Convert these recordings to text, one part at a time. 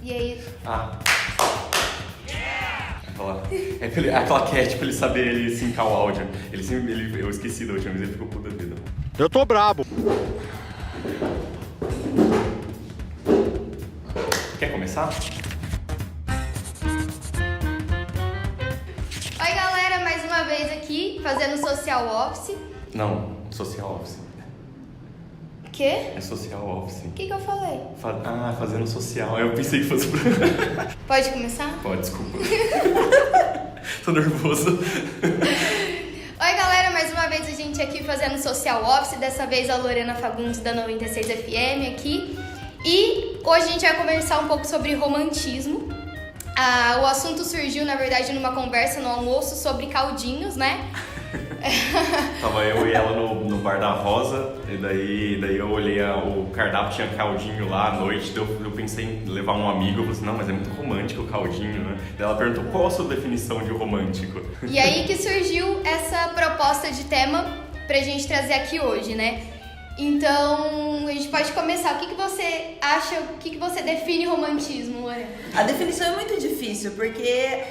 E aí... É a claquete pra ele saber ele sincar o áudio. Eu esqueci da última vez, ele ficou puto da vida. Eu tô brabo. Quer começar? Oi galera, mais uma vez aqui, fazendo social office. Não, social office. O quê? É social office. O que eu falei? Fazendo social. Eu pensei que fosse pra... Pode começar? Pode, desculpa. Tô nervoso. Oi galera, mais uma vez a gente aqui fazendo social office. Dessa vez a Lorena Fagundes da 96 FM aqui. E hoje a gente vai conversar um pouco sobre romantismo. O assunto surgiu, na verdade, numa conversa no almoço sobre caldinhos, né? Tava eu e ela no bar da Rosa, e daí eu olhei, o cardápio tinha caldinho lá à noite, eu pensei em levar um amigo, eu falei assim, não, mas é muito romântico o caldinho, né? Daí ela perguntou, qual a sua definição de romântico? E aí que surgiu essa proposta de tema pra gente trazer aqui hoje, né? Então, a gente pode começar. O que você acha, o que você define romantismo, Lorena? A definição é muito difícil, porque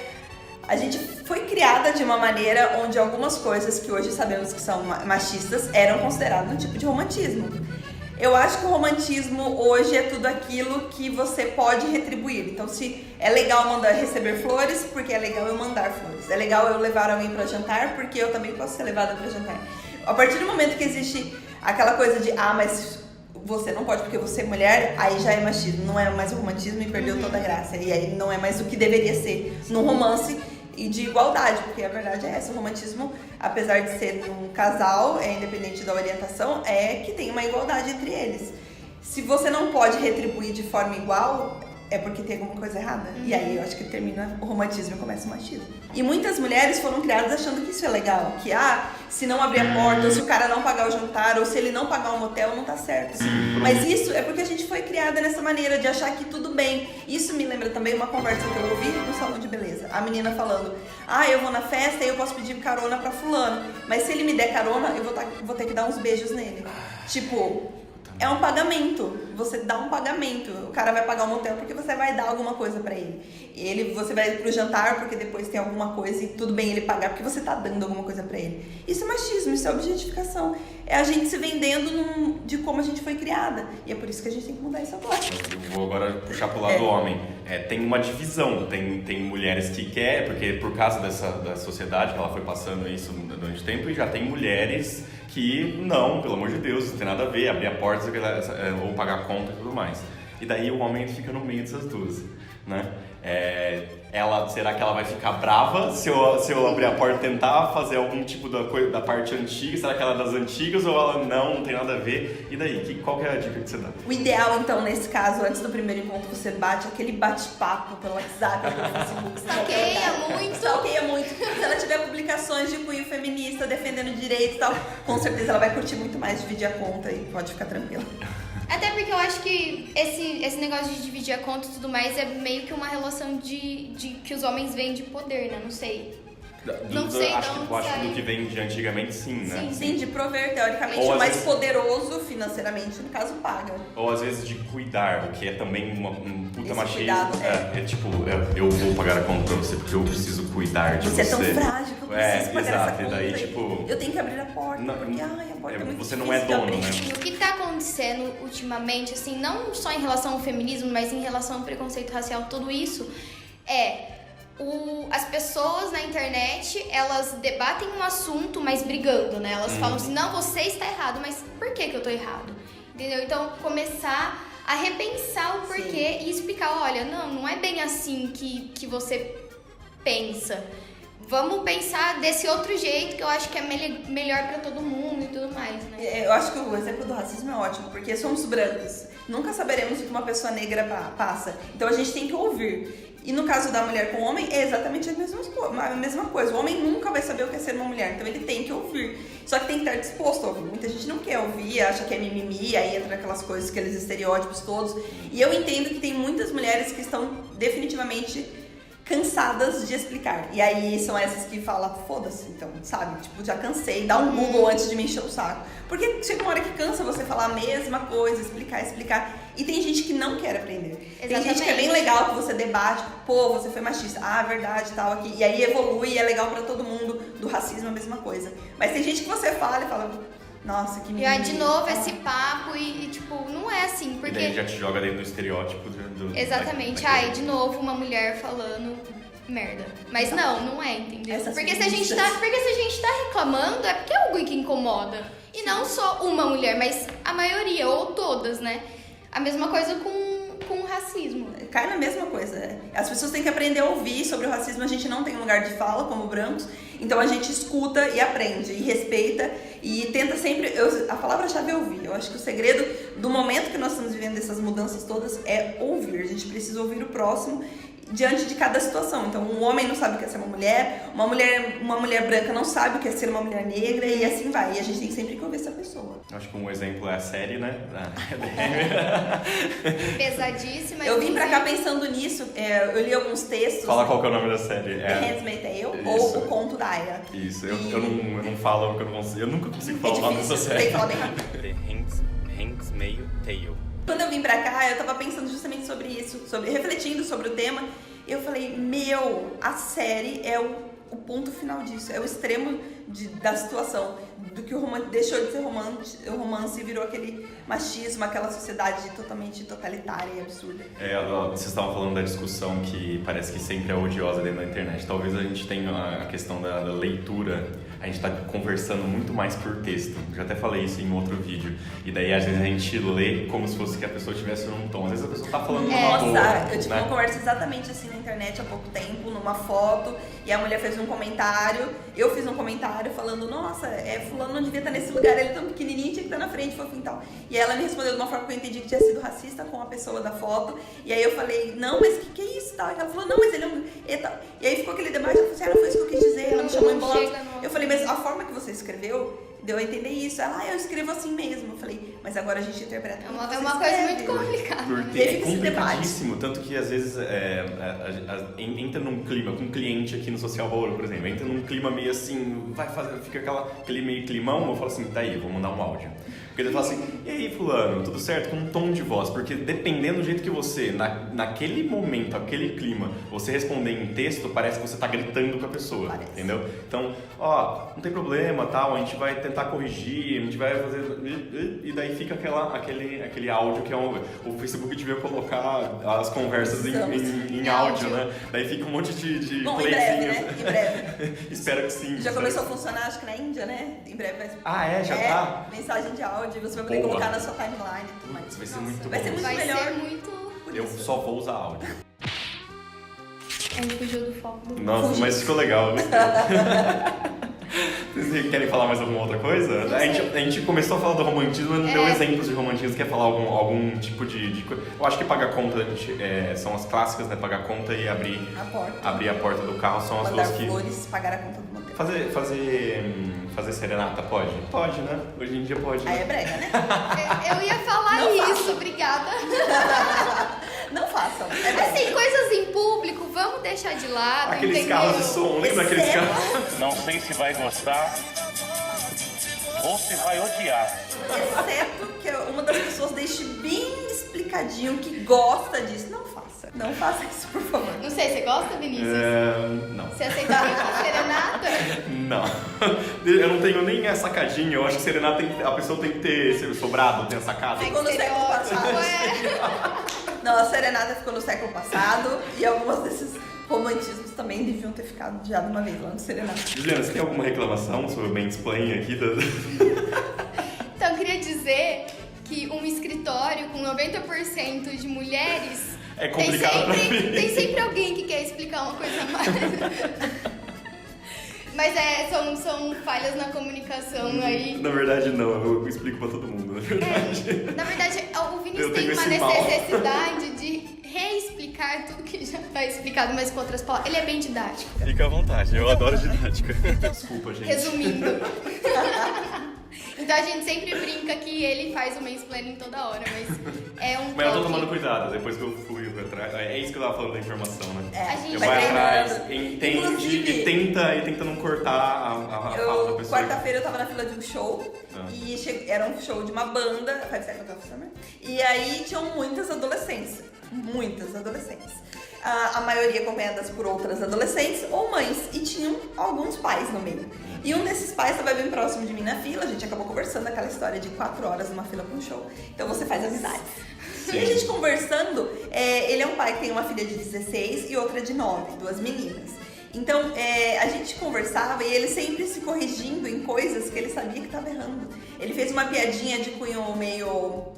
a gente foi criada de uma maneira onde algumas coisas que hoje sabemos que são machistas eram consideradas um tipo de romantismo. Eu acho que o romantismo hoje é tudo aquilo que você pode retribuir. Então, se é legal receber flores, porque é legal eu mandar flores. É legal eu levar alguém para jantar, porque eu também posso ser levada para jantar. A partir do momento que existe aquela coisa de, mas você não pode porque você é mulher, aí já é machismo. Não é mais o romantismo e perdeu toda a graça. E aí não é mais o que deveria ser num romance e de igualdade, porque a verdade é essa, o romantismo, apesar de ser um casal, independente da orientação, é que tem uma igualdade entre eles. Se você não pode retribuir de forma igual, é porque tem alguma coisa errada. E aí eu acho que termina o romantismo e começa o machismo. E muitas mulheres foram criadas achando que isso é legal, que se não abrir a porta, ou se o cara não pagar o jantar, ou se ele não pagar um motel, não tá certo. Mas isso é porque a gente foi criada nessa maneira de achar que tudo bem. Isso me lembra também uma conversa que eu ouvi no salão de beleza. A menina falando, eu vou na festa e eu posso pedir carona pra fulano, mas se ele me der carona, eu vou ter que dar uns beijos nele. Tipo, é um pagamento, você dá um pagamento. O cara vai pagar um motel porque você vai dar alguma coisa pra ele. Você vai pro jantar porque depois tem alguma coisa e tudo bem ele pagar porque você tá dando alguma coisa pra ele. Isso é machismo, isso é objetificação. É a gente se vendendo de como a gente foi criada. E é por isso que a gente tem que mudar isso agora. Eu vou agora puxar pro lado do homem. Tem uma divisão, tem mulheres que querem, porque por causa da sociedade que ela foi passando isso durante o tempo, e já tem mulheres que não, pelo amor de Deus, não tem nada a ver, abrir a porta ou pagar a conta e tudo mais. E daí o homem fica no meio dessas duas, né? Será que ela vai ficar brava se eu abrir a porta e tentar fazer algum tipo da parte antiga? Será que ela é das antigas ou ela não tem nada a ver? E daí, qual que é a dica que você dá? O ideal, então, nesse caso, antes do primeiro encontro, você bate aquele bate-papo pelo WhatsApp, pelo Facebook. Stalkeia muito. Se ela tiver publicações de cunho feminista, defendendo direitos e tal, com certeza ela vai curtir muito mais dividir a conta e pode ficar tranquila. Até porque eu acho que esse negócio de dividir a conta e tudo mais é meio que uma relação de que os homens veem de poder, né? Não sei. Não sei, acho que do que vem de antigamente, sim, né? Sim, de prover, teoricamente, o mais poderoso financeiramente, no caso, paga. Ou às vezes de cuidar, o que é também um puta machismo. Tipo, eu vou pagar a conta pra você porque eu preciso cuidar de você. Você é tão frágil que eu preciso pagar essa conta. E daí, tipo, eu tenho que abrir a porta, porque a porta é muito você difícil não é dono, né? O que tá acontecendo ultimamente, assim, não só em relação ao feminismo, mas em relação ao preconceito racial, tudo isso, as pessoas na internet, elas debatem um assunto, mas brigando, né? Elas falam assim, não, você está errado, mas por que eu tô errado? Entendeu? Então, começar a repensar o porquê e explicar, olha, não é bem assim que você pensa. Vamos pensar desse outro jeito que eu acho que é melhor pra todo mundo e tudo mais, né? Eu acho que o exemplo do racismo é ótimo, porque somos brancos. Nunca saberemos o que uma pessoa negra passa. Então a gente tem que ouvir. E no caso da mulher com o homem, é exatamente a mesma coisa. O homem nunca vai saber o que é ser uma mulher, então ele tem que ouvir. Só que tem que estar disposto a ouvir. Muita gente não quer ouvir, acha que é mimimi, aí entra naquelas coisas, aqueles estereótipos todos. E eu entendo que tem muitas mulheres que estão definitivamente cansadas de explicar. E aí são essas que falam, foda-se, então, sabe? Tipo, já cansei, dá um Google antes de me encher o saco. Porque chega uma hora que cansa você falar a mesma coisa, explicar. E tem gente que não quer aprender. Tem Exatamente. gente que é bem legal que você debate, pô, você foi machista, verdade, tal, aqui. E aí evolui, e é legal pra todo mundo. Do racismo é a mesma coisa. Mas tem gente que você fala e fala, nossa, que E aí, de novo, Ah. esse papo tipo, não é assim, E porque... daí já te joga dentro do estereótipo Exatamente. daquele- De novo, uma mulher falando merda. Mas não é, entendeu? Essas Porque se a gente feministas. tá reclamando, é porque é algo que incomoda. E não só uma mulher, mas a maioria, ou todas, né? A mesma coisa com o racismo. Cai na mesma coisa. As pessoas têm que aprender a ouvir sobre o racismo. A gente não tem um lugar de fala como brancos, então a gente escuta e aprende e respeita e tenta sempre. A palavra-chave é ouvir. Eu acho que o segredo do momento que nós estamos vivendo essas mudanças todas é ouvir. A gente precisa ouvir o próximo diante de cada situação. Então, um homem não sabe o que é ser uma mulher branca não sabe o que é ser uma mulher negra e assim vai. E a gente tem sempre que ouvir essa pessoa. Acho que um exemplo é a série, né? Pesadíssima. Eu vim pra cá pensando nisso, eu li alguns textos. Fala qual que é o nome da série. The Handmaid's Tale Isso. ou O Conto da Aya. Isso, eu não falo porque eu nunca consigo falar o nome dessa difícil, tem série. que falar bem rápido. The Handmaid's Tale. Quando eu vim pra cá, eu tava pensando justamente sobre isso, refletindo sobre o tema. Eu falei, a série é o ponto final disso, é o extremo da situação, do que o romance deixou de ser o romance e virou aquele machismo, aquela sociedade totalmente totalitária e absurda. Vocês estavam falando da discussão que parece que sempre é odiosa dentro da internet. Talvez a gente tenha a questão da leitura, a gente tá conversando muito mais por texto. Já até falei isso em outro vídeo. E daí às vezes a gente lê como se fosse que a pessoa estivesse num tom. Às vezes a pessoa tá falando uma boa, Nossa, eu tive né? uma conversa exatamente assim na internet há pouco tempo, numa foto, e a mulher fez um comentário, eu fiz um comentário falando, nossa, fulano não devia estar nesse lugar, ele é tão pequenininho, tinha que estar na frente, fofinho e tal. E ela me respondeu de uma forma que eu entendi que tinha sido racista com a pessoa da foto, e aí eu falei, não, mas que é isso e tal? E ela falou, não, mas ele é um... E aí ficou aquele debate, ela falou assim, não foi isso que eu quis dizer, ela me chamou em bola. Eu falei, mas a forma que você escreveu, deu a entender isso. Ela, eu escrevo assim mesmo. Eu falei, mas agora a gente interpreta como você É uma coisa escreve. muito complicada. Porque E aí é fica esse complicadíssimo, tanto que às vezes entra num clima, com um cliente aqui no Social Bolo, por exemplo, entra num clima meio assim, fica aquele meio climão, eu falo assim, tá aí, eu vou mandar um áudio. Porque ele fala assim, e aí fulano, tudo certo? Com um tom de voz, porque dependendo do jeito que você, naquele momento, aquele clima, você responder em texto, parece que você tá gritando com a pessoa, entendeu? Então, não tem problema, tal, a gente vai tentar corrigir, a gente vai fazer... E daí fica aquele áudio que o Facebook devia colocar as conversas em áudio, né? Daí fica um monte de Bom, em breve, playzinhos. né? Em breve. Espero que sim. Já começou a funcionar, acho que na Índia, né? Em breve vai... Já tá? Mensagem de áudio, você vai poder Boa. colocar na sua timeline e tudo mais. Isso vai ser muito Vai bom. ser muito Vai melhor. ser muito... por Eu isso. só vou usar áudio. A gente fugiu do foco. Nossa, mas ficou legal, né? Vocês querem falar mais alguma outra coisa? A gente começou a falar do romantismo, mas não deu exemplos de romantismo. Quer falar algum tipo de coisa? Eu acho que pagar conta são as clássicas, né? Pagar conta e abrir a porta do carro são as Mandar duas que... flores, pagar a conta do motel. Fazer serenata pode? Pode, né? Hoje em dia pode. Aí Né? é brega, né? Eu ia falar Não isso, obrigada. Não façam. É brega. Assim, coisas em público, vamos deixar de lado, Aqueles entendeu? carros de som, lembra aqueles carros? Não sei se vai gostar ou se vai odiar. Exceto que uma das pessoas deixe bem explicadinho que gosta disso. Não faça. Não faça isso, por favor. Não sei, você gosta, Vinícius? Não. Você aceitaria uma serenata? Não. Eu não tenho nem a sacadinha. Eu acho que serenata a pessoa tem que ter sobrado, tem a sacada. Ficou no século passado. Não, a serenata ficou no século passado e alguns desses romantismos também deviam ter ficado já de uma vez lá no serenata. Juliana, você tem alguma reclamação sobre o mansplaining aqui? Então, eu queria dizer que um escritório com 90% de mulheres... É complicado pra mim. Tem sempre alguém que quer explicar uma coisa a mais. Mas são falhas na comunicação aí. Na verdade, não. Eu explico pra todo mundo, na verdade. Na verdade, o Vinícius Eu tem tenho uma esse mal. necessidade de reexplicar tudo que já está explicado, mas com outras palavras. Ele é bem didático. Fica à vontade, eu adoro didática. Desculpa, gente. Resumindo. Então a gente sempre brinca que ele faz o mansplaining toda hora, mas é um Mas eu tô toque. tomando cuidado, depois que eu fui correr atrás. É isso que eu tava falando da informação, né? A gente Eu vai vai treinando. atrás, entende Inclusive, e tenta não cortar a fala da pessoa. Quarta-feira eu tava na fila de um show e era um show de uma banda, faz tempo que eu tava funcionando, e aí tinham muitas adolescentes. A maioria acompanhadas por outras adolescentes ou mães, e tinham alguns pais no meio. E um desses pais estava bem próximo de mim na fila, a gente acabou conversando aquela história de 4 horas numa fila para um show. Então você faz amizade. E a gente conversando, ele é um pai que tem uma filha de 16 e outra de 9, 2 meninas. Então, a gente conversava e ele sempre se corrigindo em coisas que ele sabia que estava errando. Ele fez uma piadinha de cunho meio,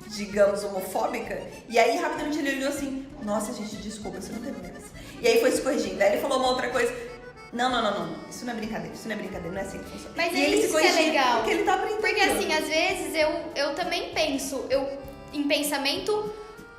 digamos, homofóbica, e aí rapidamente ele olhou assim, nossa gente, desculpa, isso não teve graça. E aí foi se corrigindo, aí ele falou uma outra coisa, não, isso não é brincadeira, não é assim que funciona. Mas e é ele isso se que é corrigindo legal. porque ele tá aprendendo. Porque assim, às vezes eu também penso em pensamento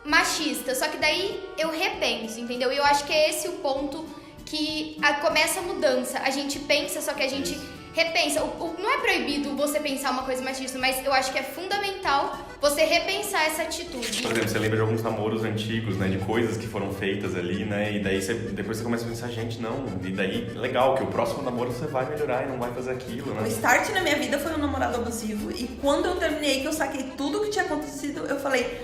machista, só que daí eu repenso, entendeu? E eu acho que é esse o ponto que começa a mudança. A gente pensa, só que a gente repensa. Não é proibido você pensar uma coisa machista, mas eu acho que é fundamental você repensar essa atitude. Por exemplo, você lembra de alguns namoros antigos, né? De coisas que foram feitas ali, né? E daí depois você começa a pensar, gente, não. E daí, legal, que o próximo namoro você vai melhorar e não vai fazer aquilo, né? O start na minha vida foi um namorado abusivo. E quando eu terminei, que eu saquei tudo o que tinha acontecido, eu falei,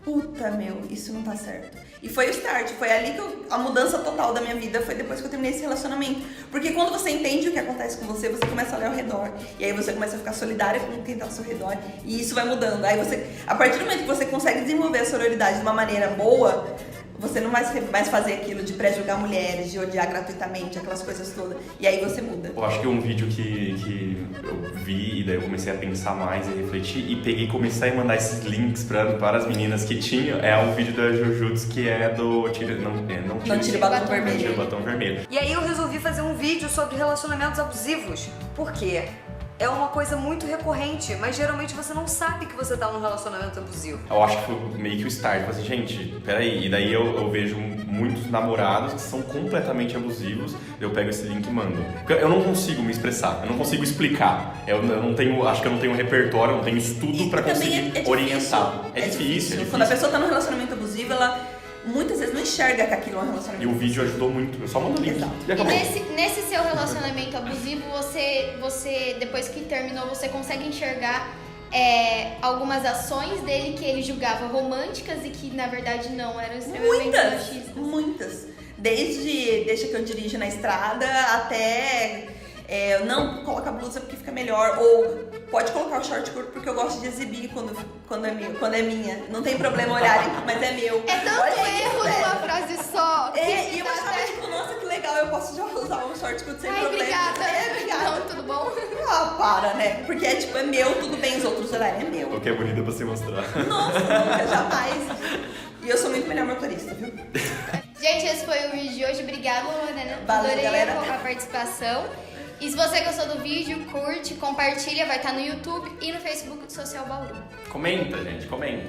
puta, isso não tá certo. E foi o start, foi ali que a mudança total da minha vida foi depois que eu terminei esse relacionamento. Porque quando você entende o que acontece com você, você começa a olhar ao redor. E aí você começa a ficar solidária com quem tá ao seu redor. E isso vai mudando. Aí você, a partir do momento que você consegue desenvolver a sororidade de uma maneira boa, você não vai mais fazer aquilo de pré-julgar mulheres, de odiar gratuitamente, aquelas coisas todas. E aí você muda. Eu acho que um vídeo que eu vi e daí eu comecei a pensar mais e refletir e peguei e comecei a mandar esses links para as meninas que tinham. É um vídeo da Jujutsu que é do Não Tire Batom Vermelho. Tire Batom Vermelho. E aí eu resolvi fazer um vídeo sobre relacionamentos abusivos. Por quê? É uma coisa muito recorrente, mas geralmente você não sabe que você tá num relacionamento abusivo. Eu acho que foi meio que o start. Falei assim, gente, peraí. E daí eu vejo muitos namorados que são completamente abusivos. Eu pego esse link e mando. Porque eu não consigo me expressar, eu não consigo explicar. Eu não tenho, acho que eu não tenho repertório, eu não tenho estudo pra conseguir orientar. É difícil. Quando a pessoa tá num relacionamento abusivo, ela muitas vezes não enxerga que aquilo é um relacionamento E o abusivo. vídeo ajudou muito. Eu só mando o link. Exato. E E acabou. nesse seu relacionamento abusivo, você depois que terminou, você consegue enxergar algumas ações dele que ele julgava românticas e que na verdade não eram extremamente machistas. Muitas. Desde deixa que eu dirijo na estrada até não coloca a blusa porque fica melhor, ou pode colocar o short curto porque eu gosto de exibir quando é minha. Não tem problema olharem, mas é meu. É tanto Olha isso, erro velho. numa frase só. E eu achava tipo, nossa, que legal, eu posso já usar um short curto sem Ai, problema. obrigada. Obrigada. Não, tudo bom? Ah, para, né? Porque é meu, tudo bem, os outros olharem, é meu. O que é bonito é pra se mostrar. Nossa, nunca, jamais. E eu sou muito melhor motorista, viu? Gente, esse foi o vídeo de hoje. Obrigada, Lorena. Valeu, Adorei galera. a participação. E se você gostou do vídeo, curte, compartilha. Vai estar no YouTube e no Facebook do Social Bauru. Comenta, gente, comenta.